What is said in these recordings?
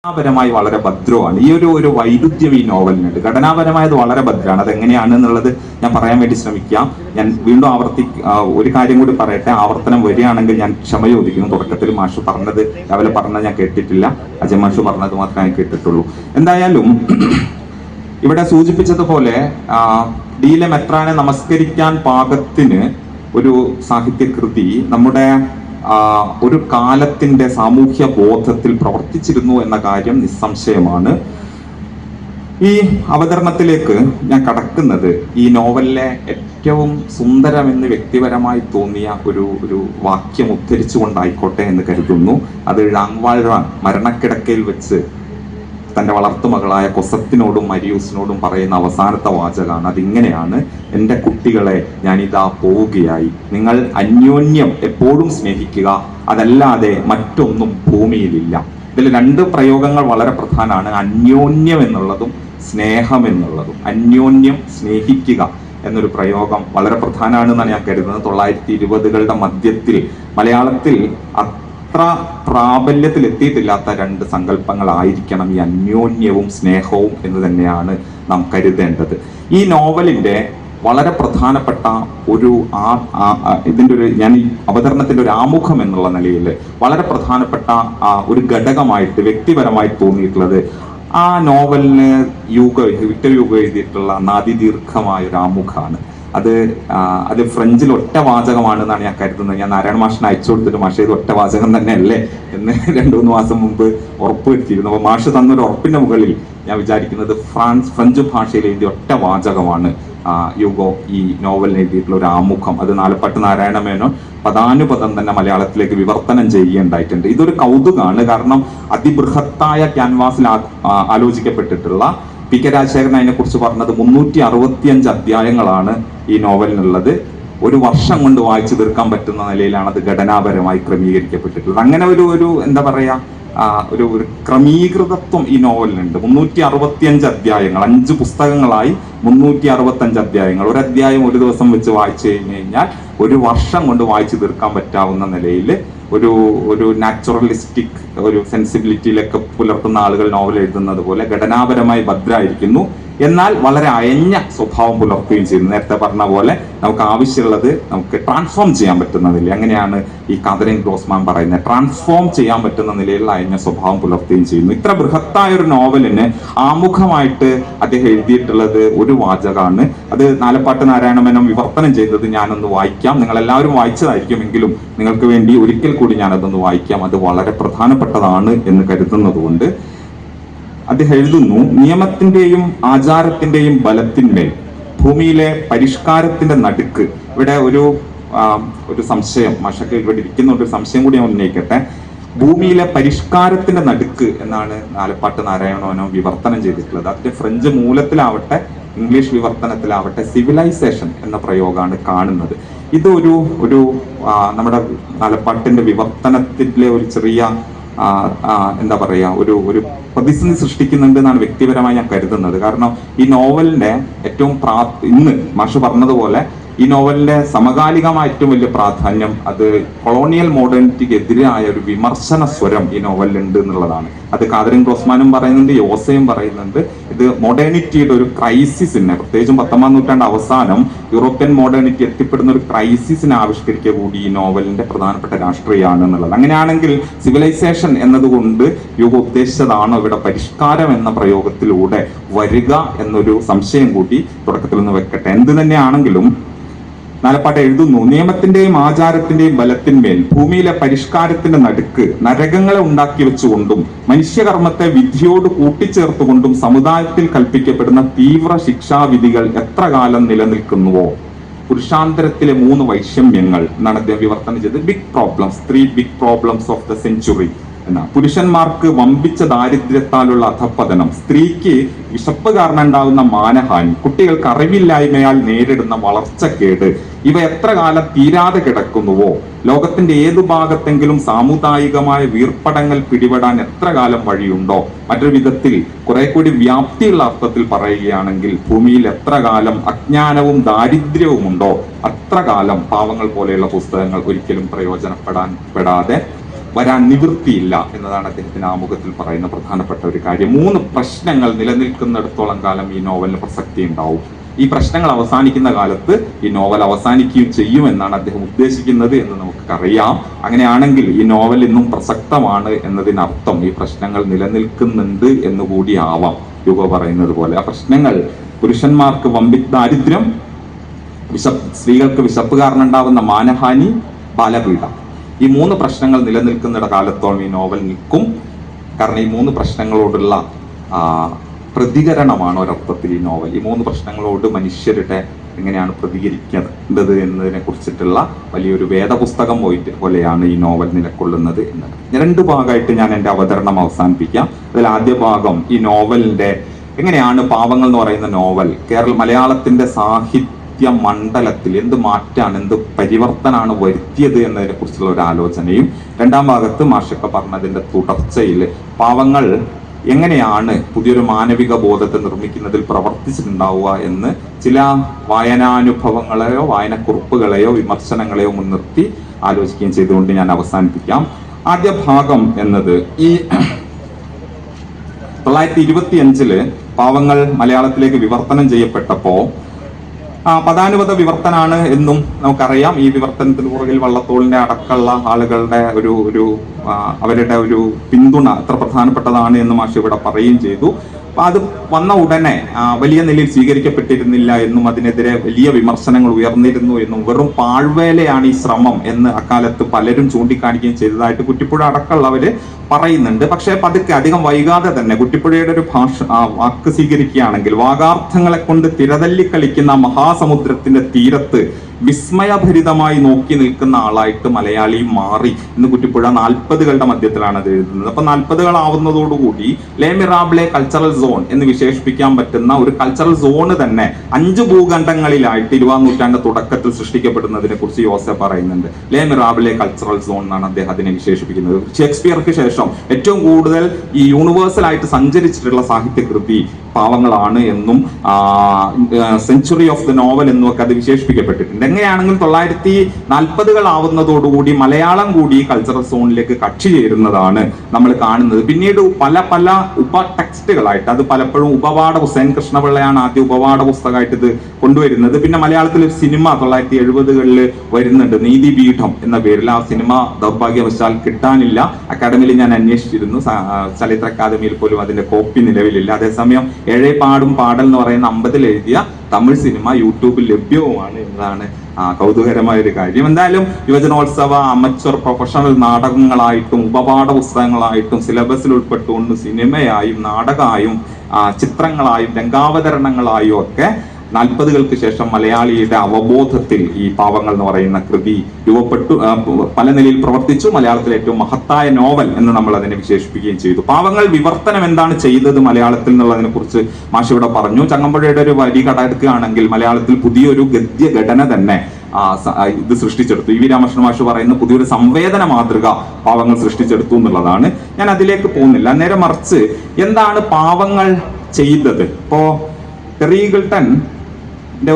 ഘടനാപരമായി വളരെ ഭദ്രമാണ്. ഈ ഒരു വൈരുദ്ധ്യം ഈ നോവലിനുണ്ട്. ഘടനാപരമായത് വളരെ ഭദ്രമാണ്. അതെങ്ങനെയാണ് എന്നുള്ളത് ഞാൻ പറയാൻ വേണ്ടി ശ്രമിക്കാം. ഞാൻ വീണ്ടും ഒരു കാര്യം കൂടി പറയട്ടെ. ആവർത്തനം വരികയാണെങ്കിൽ ഞാൻ ക്ഷമ ചോദിക്കുന്നു. തുടക്കത്തിൽ മാഷു പറഞ്ഞത്, രാവിലെ പറഞ്ഞത് ഞാൻ കേട്ടിട്ടില്ല. അജയ് മാഷു പറഞ്ഞത് മാത്രമേ ഞാൻ കേട്ടിട്ടുള്ളൂ. എന്തായാലും ഇവിടെ സൂചിപ്പിച്ചതുപോലെ ഡീലെ മെത്രാനെ നമസ്കരിക്കാൻ പാകത്തിന് ഒരു സാഹിത്യകൃതി നമ്മുടെ ഒരു കാലത്തിന്റെ സാമൂഹ്യ ബോധത്തിൽ പ്രവർത്തിച്ചിരുന്നു എന്ന കാര്യം നിസ്സംശയമാണ്. ഈ അവതരണത്തിലേക്ക് ഞാൻ കടക്കുന്നത് ഈ നോവലിലെ ഏറ്റവും സുന്ദരമെന്ന് വ്യക്തിപരമായി തോന്നിയ ഒരു വാക്യം ഉദ്ധരിച്ചുകൊണ്ടായിക്കോട്ടെ എന്ന് കരുതുന്നു. അത് ഴാങ്വാഴ്വാൻ മരണക്കിടക്കയിൽ വെച്ച് തന്റെ വളർത്തുമകളായ കൊസത്തിനോടും മരിയൂസിനോടും പറയുന്ന അവസാനത്തെ വാചകമാണ്. അതിങ്ങനെയാണ്: എൻ്റെ കുട്ടികളെ, ഞാനിതാ പോവുകയായി. നിങ്ങൾ അന്യോന്യം എപ്പോഴും സ്നേഹിക്കുക, അതല്ലാതെ മറ്റൊന്നും ഭൂമിയിലില്ല. ഇതിൽ രണ്ട് പ്രയോഗങ്ങൾ വളരെ പ്രധാനമാണ്: അന്യോന്യം എന്നുള്ളതും സ്നേഹം എന്നുള്ളതും. അന്യോന്യം സ്നേഹിക്കുക എന്നൊരു പ്രയോഗം വളരെ പ്രധാനമാണെന്നാണ് ഞാൻ കരുതുന്നത്. 1920കളുടെ മധ്യത്തിൽ മലയാളത്തിൽ അത്ര പ്രാബല്യത്തിൽ എത്തിയിട്ടില്ലാത്ത രണ്ട് സങ്കല്പങ്ങളായിരിക്കണം ഈ അന്യോന്യവും സ്നേഹവും എന്ന് തന്നെയാണ് നാം കരുതേണ്ടത്. ഈ നോവലിന്റെ വളരെ പ്രധാനപ്പെട്ട ഞാൻ ഈ അവതരണത്തിന്റെ ഒരു ആമുഖം എന്നുള്ള നിലയിൽ വളരെ പ്രധാനപ്പെട്ട ഒരു ഘടകമായിട്ട് വ്യക്തിപരമായി തോന്നിയിട്ടുള്ളത് ആ നോവലിന് വിക്ടർ യുഗോ എഴുതിയിട്ടുള്ള നാദിദീർഘമായ ഒരു ആമുഖമാണ്. അത് ഫ്രഞ്ചിൽ ഒറ്റ വാചകമാണെന്നാണ് ഞാൻ കരുതുന്നത്. ഞാൻ നാരായണ മാഷിനെ അയച്ചു കൊടുത്തിട്ട് മാഷ് ഇത് ഒറ്റ വാചകം തന്നെയല്ലേ എന്ന് 2-3 മാസം മുമ്പ് ഉറപ്പുവരുത്തിയിരുന്നു. അപ്പോൾ മാഷ് തന്നൊരു ഉറപ്പിന്റെ മുകളിൽ ഞാൻ വിചാരിക്കുന്നത് ഫ്രഞ്ച് ഭാഷയിൽ എഴുതിയ ഒറ്റ വാചകമാണ് യുഗോ ഈ നോവലിന് എഴുതിയിട്ടുള്ള ഒരു ആമുഖം. അത് നാലപ്പാട്ട് നാരായണ മേനോൻ പദാനുപദം തന്നെ മലയാളത്തിലേക്ക് വിവർത്തനം ചെയ്യുകയുണ്ടായിട്ടുണ്ട്. ഇതൊരു കൗതുകമാണ്. കാരണം അതിബൃഹത്തായ ക്യാൻവാസിൽ ആലോചിക്കപ്പെട്ടിട്ടുള്ള പി കെ രാജശേഖരൻ അതിനെ കുറിച്ച് പറഞ്ഞത് 365 അധ്യായങ്ങളാണ് ഈ നോവലിനുള്ളത്. ഒരു വർഷം കൊണ്ട് വായിച്ചു തീർക്കാൻ പറ്റുന്ന നിലയിലാണ് അത് ഘടനാപരമായി ക്രമീകരിക്കപ്പെട്ടിട്ടുള്ളത്. അങ്ങനെ ഒരു എന്താ പറയാ ഒരു ക്രമീകൃതത്വം ഈ നോവലിനുണ്ട്. 365 അധ്യായങ്ങൾ, 5 പുസ്തകങ്ങളായി 365 അധ്യായങ്ങൾ. ഒരു അധ്യായം ഒരു ദിവസം വെച്ച് വായിച്ചു കഴിഞ്ഞാൽ ഒരു വർഷം കൊണ്ട് വായിച്ചു തീർക്കാൻ പറ്റാവുന്ന നിലയിൽ ഒരു നാച്ചുറലിസ്റ്റിക് ഒരു സെൻസിബിലിറ്റിയിലൊക്കെ പുലർത്തുന്ന ആളുകൾ നോവൽ എഴുതുന്നത് പോലെ ഘടനാപരമായി ഭദ്രമായിരിക്കുന്നു, എന്നാൽ വളരെ അയഞ്ഞ സ്വഭാവം പുലർത്തുകയും ചെയ്യുന്നു. നേരത്തെ പറഞ്ഞ പോലെ നമുക്ക് ആവശ്യമുള്ളത് നമുക്ക് ട്രാൻസ്ഫോം ചെയ്യാൻ പറ്റുന്ന നില. അങ്ങനെയാണ് ഈ കാതറിൻ ഗ്രോസ്മാൻ പറയുന്നത്. ട്രാൻസ്ഫോം ചെയ്യാൻ പറ്റുന്ന നിലയിലുള്ള അയഞ്ഞ സ്വഭാവം പുലർത്തുകയും ചെയ്യുന്നു. ഇത്ര ബൃഹത്തായ ഒരു നോവലിന് ആമുഖമായിട്ട് അദ്ദേഹം എഴുതിയിട്ടുള്ളത് ഒരു വാചകമാണ്. അത് നാലപ്പാട്ട് നാരായണ മേനോൻ വിവർത്തനം ചെയ്തത് ഞാനൊന്ന് വായിക്കാം. നിങ്ങൾ എല്ലാവരും വായിച്ചതായിരിക്കുമെങ്കിലും നിങ്ങൾക്ക് വേണ്ടി ഒരിക്കൽ കൂടി ഞാനതൊന്ന് വായിക്കാം. അത് വളരെ പ്രധാനപ്പെട്ടതാണ് എന്ന് കരുതുന്നതുകൊണ്ട് അദ്ദേഹം എഴുതുന്നു: നിയമത്തിന്റെയും ആചാരത്തിന്റെയും ബലത്തിന്മേൽ ഭൂമിയിലെ പരിഷ്കാരത്തിന്റെ നടുക്ക്. ഇവിടെ ഒരു സംശയം, മഷക്ക് ഇവിടെ ഇരിക്കുന്ന ഒരു സംശയം കൂടി ഞാൻ ഉന്നയിക്കട്ടെ. ഭൂമിയിലെ പരിഷ്കാരത്തിന്റെ നടുക്ക് എന്നാണ് നാലപ്പാട്ട് നാരായണനോ വിവർത്തനം ചെയ്തിട്ടുള്ളത്. അതിന്റെ ഫ്രഞ്ച് മൂലത്തിലാവട്ടെ ഇംഗ്ലീഷ് വിവർത്തനത്തിലാവട്ടെ സിവിലൈസേഷൻ എന്ന പ്രയോഗമാണ് കാണുന്നത്. ഇത് നമ്മുടെ നാലപ്പാട്ടിന്റെ വിവർത്തനത്തിലെ ഒരു ചെറിയ എന്താ പറയാ ഒരു പ്രതിസന്ധി സൃഷ്ടിക്കുന്നുണ്ട് എന്നാണ് വ്യക്തിപരമായി ഞാൻ കരുതുന്നത്. കാരണം ഈ നോവലിന്റെ ഏറ്റവും ഇന്ന് മാഷ് പറഞ്ഞതുപോലെ ഈ നോവലിന്റെ സമകാലികമായ ഏറ്റവും വലിയ പ്രാധാന്യം അത് കൊളോണിയൽ മോഡേണിറ്റിക്ക് എതിരായ ഒരു വിമർശന സ്വരം ഈ നോവലിലുണ്ട് എന്നുള്ളതാണ്. അത് കാതറിൻ ഗ്രോസ്മാനും പറയുന്നുണ്ട്, യോസയും പറയുന്നുണ്ട്. ഇത് മോഡേണിറ്റിയുടെ ഒരു ക്രൈസിസിനെ, പ്രത്യേകിച്ചും 19ാം നൂറ്റാണ്ട് അവസാനം യൂറോപ്യൻ മോഡേണിറ്റി എത്തിപ്പെടുന്ന ഒരു ക്രൈസിസിനെ ആവിഷ്കരിക്കുക കൂടി ഈ നോവലിന്റെ പ്രധാനപ്പെട്ട രാഷ്ട്രീയമാണ് എന്നുള്ളത്. അങ്ങനെയാണെങ്കിൽ സിവിലൈസേഷൻ എന്നതുകൊണ്ട് യുഗ ഉദ്ദേശിച്ചതാണോ ഇവിടെ പരിഷ്കാരം എന്ന പ്രയോഗത്തിലൂടെ വരിക എന്നൊരു സംശയം കൂടി തുടക്കത്തിൽ നിന്ന് വെക്കട്ടെ. എന്ത് തന്നെയാണെങ്കിലും നാലപ്പാട്ട് എഴുതുന്നു: നിയമത്തിന്റെയും ആചാരത്തിന്റെയും ബലത്തിന്മേൽ ഭൂമിയിലെ പരിഷ്കാരത്തിന്റെ നടുക്ക് നരകങ്ങളെ ഉണ്ടാക്കി വെച്ചുകൊണ്ടും മനുഷ്യകർമ്മത്തെ വിധിയോട് കൂട്ടിച്ചേർത്തുകൊണ്ടും സമുദായത്തിൽ കൽപ്പിക്കപ്പെടുന്ന തീവ്ര ശിക്ഷാവിധികൾ എത്ര കാലം നിലനിൽക്കുന്നുവോ. പുരുഷാന്തരത്തിലെ 3 വൈഷമ്യങ്ങൾ എന്നാണ് അദ്ദേഹം വിവർത്തനം ചെയ്തത്. Big problems, 3 big problems of the century. പുരുഷന്മാർക്ക് വമ്പിച്ച ദാരിദ്ര്യത്താലുള്ള അധപ്പതനം, സ്ത്രീക്ക് വിശപ്പ് കാരണം ഉണ്ടാകുന്ന മാനഹാനി, കുട്ടികൾക്ക് അറിവില്ലായ്മയാൽ നേരിടുന്ന വളർച്ചക്കേട്, ഇവ എത്ര കാലം തീരാതെ കിടക്കുന്നുവോ. ലോകത്തിന്റെ ഏതു ഭാഗത്തെങ്കിലും സാമുദായികമായ വീർപ്പടങ്ങൾ പിടിപെടാൻ എത്ര കാലം വഴിയുണ്ടോ. മറ്റൊരു വിധത്തിൽ കുറെ കൂടി വ്യാപ്തിയുള്ള അർത്ഥത്തിൽ പറയുകയാണെങ്കിൽ ഭൂമിയിൽ എത്ര കാലം അജ്ഞാനവും ദാരിദ്ര്യവും ഉണ്ടോ അത്ര കാലം പാവങ്ങൾ പോലെയുള്ള പുസ്തകങ്ങൾ ഒരിക്കലും പ്രയോജനപ്പെടാതെ വരാൻ നിവൃത്തിയില്ല എന്നതാണ് അദ്ദേഹത്തിന് ആമുഖത്തിൽ പറയുന്ന പ്രധാനപ്പെട്ട ഒരു കാര്യം. 3 പ്രശ്നങ്ങൾ നിലനിൽക്കുന്നിടത്തോളം കാലം ഈ നോവലിന് പ്രസക്തി ഉണ്ടാവും. ഈ പ്രശ്നങ്ങൾ അവസാനിക്കുന്ന കാലത്ത് ഈ നോവൽ അവസാനിക്കുകയും ചെയ്യുമെന്നാണ് അദ്ദേഹം ഉദ്ദേശിക്കുന്നത് എന്ന് നമുക്കറിയാം. അങ്ങനെയാണെങ്കിൽ ഈ നോവൽ ഇന്നും പ്രസക്തമാണ് എന്നതിനർത്ഥം ഈ പ്രശ്നങ്ങൾ നിലനിൽക്കുന്നുണ്ട് എന്നുകൂടി ആവാം. ഹ്യൂഗോ പറയുന്നത് പോലെ ആ പ്രശ്നങ്ങൾ പുരുഷന്മാർക്ക് ദാരിദ്ര്യം, സ്ത്രീകൾക്ക് വിശപ്പ് കാരണം ഉണ്ടാവുന്ന മാനഹാനി, ബാലപീഡ, ഈ 3 പ്രശ്നങ്ങൾ നിലനിൽക്കുന്ന കാലത്തോളം ഈ നോവൽ നിൽക്കും. കാരണം ഈ 3 പ്രശ്നങ്ങളോടുള്ള പ്രതികരണമാണ് ഒരർത്ഥത്തിൽ ഈ നോവൽ. ഈ 3 പ്രശ്നങ്ങളോട് മനുഷ്യരുടെ എങ്ങനെയാണ് പ്രതികരിക്കേണ്ടത് എന്നതിനെ കുറിച്ചിട്ടുള്ള വലിയൊരു വേദപുസ്തകം പോലെയാണ് ഈ നോവൽ നിലകൊള്ളുന്നത് എന്നത്. 2 ഭാഗമായിട്ട് ഞാൻ എൻ്റെ അവതരണം അവസാനിപ്പിക്കാം. അതിൽ ആദ്യ ഭാഗം ഈ നോവലിന്റെ എങ്ങനെയാണ് പാവങ്ങൾ എന്ന് പറയുന്ന നോവൽ മലയാളത്തിന്റെ സാഹിത്യ മണ്ഡലത്തിൽ എന്ത് മാറ്റാണ്, എന്ത് പരിവർത്തനാണ് വരുത്തിയത് എന്നതിനെ കുറിച്ചുള്ള ഒരു ആലോചനയും, 2ാം ഭാഗത്ത് മാഷൊക്കെ പറഞ്ഞതിന്റെ തുടർച്ചയിൽ പാവങ്ങൾ എങ്ങനെയാണ് പുതിയൊരു മാനവിക ബോധത്തെ നിർമ്മിക്കുന്നതിൽ പ്രവർത്തിച്ചിട്ടുണ്ടാവുക എന്ന് ചില വായനാനുഭവങ്ങളെയോ വായനക്കുറിപ്പുകളെയോ വിമർശനങ്ങളെയോ മുൻനിർത്തി ആലോചിക്കുകയും ചെയ്തുകൊണ്ട് ഞാൻ അവസാനിപ്പിക്കാം. ആദ്യ ഭാഗം എന്നത് ഈ 1925 പാവങ്ങൾ മലയാളത്തിലേക്ക് വിവർത്തനം ചെയ്യപ്പെട്ടപ്പോ പദാനുപത വിവർത്തനാണ് എന്നും നമുക്കറിയാം. ഈ വിവർത്തനത്തിന് പുറകിൽ വള്ളത്തോളിന്റെ അടക്കമുള്ള ആളുകളുടെ അവരുടെ ഒരു പിന്തുണ എത്ര പ്രധാനപ്പെട്ടതാണ് എന്ന് മാഷ് ഇവിടെ പറയുകയും ചെയ്തു. അപ്പൊ അത് വന്ന ഉടനെ വലിയ നിലയിൽ സ്വീകരിക്കപ്പെട്ടിരുന്നില്ല എന്നും അതിനെതിരെ വലിയ വിമർശനങ്ങൾ ഉയർന്നിരുന്നു എന്നും വെറും പാഴ്വേലയാണ് ഈ ശ്രമം എന്ന് അക്കാലത്ത് പലരും ചൂണ്ടിക്കാണിക്കുകയും ചെയ്തതായിട്ട് കുറ്റിപ്പുഴ അടക്കമുള്ളവര് പറയുന്നുണ്ട്. പക്ഷെ പതുക്കെ അധികം വൈകാതെ തന്നെ കുറ്റിപ്പുഴയുടെ ഒരു വാക്ക് സ്വീകരിക്കുകയാണെങ്കിൽ വാഗാർത്ഥങ്ങളെ കൊണ്ട് തിരതല്ലി കളിക്കുന്ന മഹാസമുദ്രത്തിന്റെ തീരത്ത് വിസ്മയഭരിതമായി നോക്കി നിൽക്കുന്ന ആളായിട്ട് മലയാളി മാറി എന്ന് കുറ്റിപ്പുഴ 40കളുടെ മധ്യത്തിലാണ് അത് എഴുതുന്നത്. അപ്പൊ 40കളാവുന്നതോടുകൂടി ലേ മിറാബിളെ കൾച്ചറൽ സോൺ എന്ന് വിശേഷിപ്പിക്കാൻ പറ്റുന്ന ഒരു കൾച്ചറൽ സോണ് തന്നെ 5 ഭൂഖണ്ഡങ്ങളിലായിട്ട് 20ാം നൂറ്റാണ്ട് തുടക്കത്തിൽ സൃഷ്ടിക്കപ്പെടുന്നതിനെ കുറിച്ച് യോസഫ് പറയുന്നുണ്ട്. ലേ മിറാബിളെ കൾച്ചറൽ സോൺ എന്നാണ് അദ്ദേഹം അതിനെ വിശേഷിപ്പിക്കുന്നത്. ഷേക്സ്പിയർക്ക് ശേഷം ഏറ്റവും കൂടുതൽ ഈ യൂണിവേഴ്സൽ ആയിട്ട് സഞ്ചരിച്ചിട്ടുള്ള സാഹിത്യകൃതി പാവങ്ങളാണ് എന്നും സെഞ്ചുറി ഓഫ് ദ നോവൽ എന്നും ഒക്കെ അത് വിശേഷിപ്പിക്കപ്പെട്ടിട്ടുണ്ട്. എങ്ങനെയാണെങ്കിലും 1940കളാവുന്നതോടുകൂടി മലയാളം കൂടി ഈ കൾച്ചറൽ സോണിലേക്ക് കക്ഷി ചേരുന്നതാണ് നമ്മൾ കാണുന്നത്. പിന്നീട് പല ഉപ ടെക്സ്റ്റുകളായിട്ട് അത് പലപ്പോഴും ഉപപാഠ പുസ്തകം, കൃഷ്ണപിള്ളയാണ് ആദ്യ ഉപപാഠ പുസ്തകമായിട്ട് ഇത് കൊണ്ടുവരുന്നത്. പിന്നെ മലയാളത്തിൽ ഒരു സിനിമ 1970കളിൽ വരുന്നുണ്ട്, നീതിപീഠം എന്ന പേരിൽ. ആ സിനിമ ദൗർഭാഗ്യവശാൽ കിട്ടാനില്ല. അക്കാഡമിയിൽ ഞാൻ അന്വേഷിച്ചിരുന്നു, ചലച്ചിത്ര അക്കാദമിയിൽ പോലും അതിന്റെ കോപ്പി നിലവിലില്ല. അതേസമയം ഏഴേപ്പാടും പാടൽ എന്ന് പറയുന്ന 50ൽ എഴുതിയ തമിഴ് സിനിമ യൂട്യൂബിൽ ലഭ്യവുമാണ് എന്നതാണ് കൗതുകരമായ ഒരു കാര്യം. എന്തായാലും യുവജനോത്സവ, അമച്വർ, പ്രൊഫഷണൽ നാടകങ്ങളായിട്ടും ഉപപാഠ പുസ്തകങ്ങളായിട്ടും സിലബസിൽ ഉൾപ്പെട്ടുകൊണ്ട് സിനിമയായും നാടകമായും ചിത്രങ്ങളായും രംഗാവതരണങ്ങളായും ഒക്കെ 40കൾക്ക് ശേഷം മലയാളിയുടെ അവബോധത്തിൽ ഈ പാവങ്ങൾ എന്ന് പറയുന്ന കൃതി രൂപപ്പെട്ടു, പല നിലയിൽ പ്രവർത്തിച്ചു. മലയാളത്തിലെ ഏറ്റവും മഹത്തായ നോവൽ എന്ന് നമ്മൾ അതിനെ വിശേഷിപ്പിക്കുകയും ചെയ്തു. പാവങ്ങൾ വിവർത്തനം എന്താണ് ചെയ്തത് മലയാളത്തിൽ എന്നുള്ളതിനെ കുറിച്ച് മാഷ് ഇവിടെ പറഞ്ഞു. ചങ്ങമ്പുഴയുടെ ഒരു വരി കടയെടുക്കുകയാണെങ്കിൽ മലയാളത്തിൽ പുതിയൊരു ഗദ്യഘടന തന്നെ ഇത് സൃഷ്ടിച്ചെടുത്തു. വി രാമകൃഷ്ണൻ മാഷ് പറയുന്ന പുതിയൊരു സംവേദന മാതൃക പാവങ്ങൾ സൃഷ്ടിച്ചെടുത്തു എന്നുള്ളതാണ്. ഞാൻ അതിലേക്ക് പോകുന്നില്ല. നേരെ മറിച്ച് എന്താണ് പാവങ്ങൾ ചെയ്തത്? ഇപ്പോ ടെറി ഈഗിൾട്ടൺ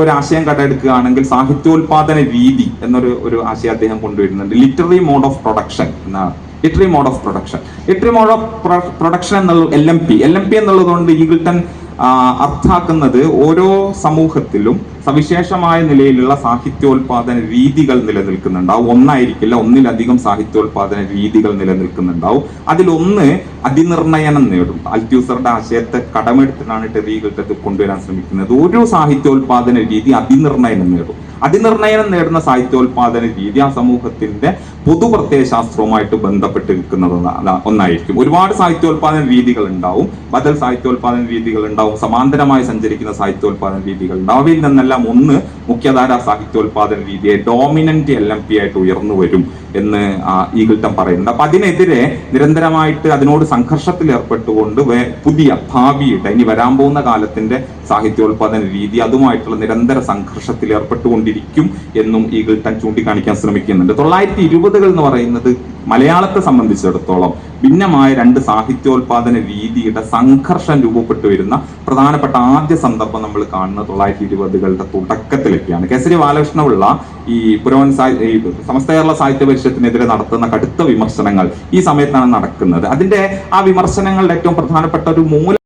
ഒരു ആശയം കടയെടുക്കുകയാണെങ്കിൽ സാഹിത്യോൽപാദന രീതി എന്നൊരു ആശയം അദ്ദേഹം കൊണ്ടുവരുന്നുണ്ട്. ലിറ്റററി മോഡ് ഓഫ് പ്രൊഡക്ഷൻ എന്നാണ്. ലിറ്റററി മോഡ് ഓഫ് പ്രൊഡക്ഷൻ എന്നുള്ള LMP എന്നുള്ളതുകൊണ്ട് ഈഗിൾട്ടൺ അർത്ഥാക്കുന്നത് ഓരോ സമൂഹത്തിലും സവിശേഷമായ നിലയിലുള്ള സാഹിത്യോൽപാദന രീതികൾ നിലനിൽക്കുന്നുണ്ടാവും. ഒന്നായിരിക്കില്ല, ഒന്നിലധികം സാഹിത്യോൽപാദന രീതികൾ നിലനിൽക്കുന്നുണ്ടാവും. അതിലൊന്ന് അതിനിർണയനം നേടും. അൽത്യൂസറുടെ ആശയത്തെ കടമെടുത്തിട്ടാണ് ടെറി ഈഗിൾട്ടൺ കൊണ്ടുവരാൻ ശ്രമിക്കുന്നത്. ഒരു സാഹിത്യോൽപാദന രീതി അതിനിർണയനം നേടും. അതിനിർണയനം നേടുന്ന സാഹിത്യോൽപാദന രീതി ആ സമൂഹത്തിന്റെ പൊതുപ്രത്യയശാസ്ത്രവുമായിട്ട് ബന്ധപ്പെട്ട് നിൽക്കുന്നത് ഒന്നായിരിക്കും. ഒരുപാട് സാഹിത്യോൽപാദന രീതികൾ ഉണ്ടാവും, ബദൽ സാഹിത്യോൽപാദന രീതികൾ ഉണ്ടാവും, സമാന്തരമായി സഞ്ചരിക്കുന്ന സാഹിത്യോൽപാദന രീതികൾ ഉണ്ടാവും. അവയിൽ നിന്നെല്ലാം ഒന്ന് മുഖ്യധാര സാഹിത്യോൽപാദന രീതിയെ ഡോമിനന്റ് LMP ആയിട്ട് ഉയർന്നു വരും എന്ന് ഈഗിൾട്ടൺ പറയുന്നുണ്ട്. അപ്പൊ അതിനെതിരെ നിരന്തരമായിട്ട് അതിനോട് സംഘർഷത്തിൽ ഏർപ്പെട്ടുകൊണ്ട് പുതിയ ഭാവിയുടെ ഇനി വരാൻ പോകുന്ന കാലത്തിന്റെ സാഹിത്യോൽപാദന രീതി അതുമായിട്ടുള്ള നിരന്തര സംഘർഷത്തിൽ ഏർപ്പെട്ടുകൊണ്ടിരിക്കും എന്നും ഈഗിൾട്ടൺ ചൂണ്ടിക്കാണിക്കാൻ ശ്രമിക്കുന്നുണ്ട്. 1920കൾ എന്ന് പറയുന്നത് മലയാളത്തെ സംബന്ധിച്ചിടത്തോളം ഭിന്നമായ രണ്ട് സാഹിത്യോൽപാദന രീതിയുടെ സംഘർഷം രൂപപ്പെട്ടു വരുന്ന പ്രധാനപ്പെട്ട ആദ്യ സന്ദർഭം നമ്മൾ കാണുന്നത് 1920-കളുടെ തുടക്കത്തിലൊക്കെയാണ്. കേസരി ബാലകൃഷ്ണപിള്ള ഈ സമസ്ത കേരള സാഹിത്യ പരിഷത്തിനെതിരെ നടത്തുന്ന കടുത്ത വിമർശനങ്ങൾ ഈ സമയത്താണ് നടക്കുന്നത്. അതിന്റെ ആ വിമർശനങ്ങളുടെ ഏറ്റവും പ്രധാനപ്പെട്ട ഒരു മൂല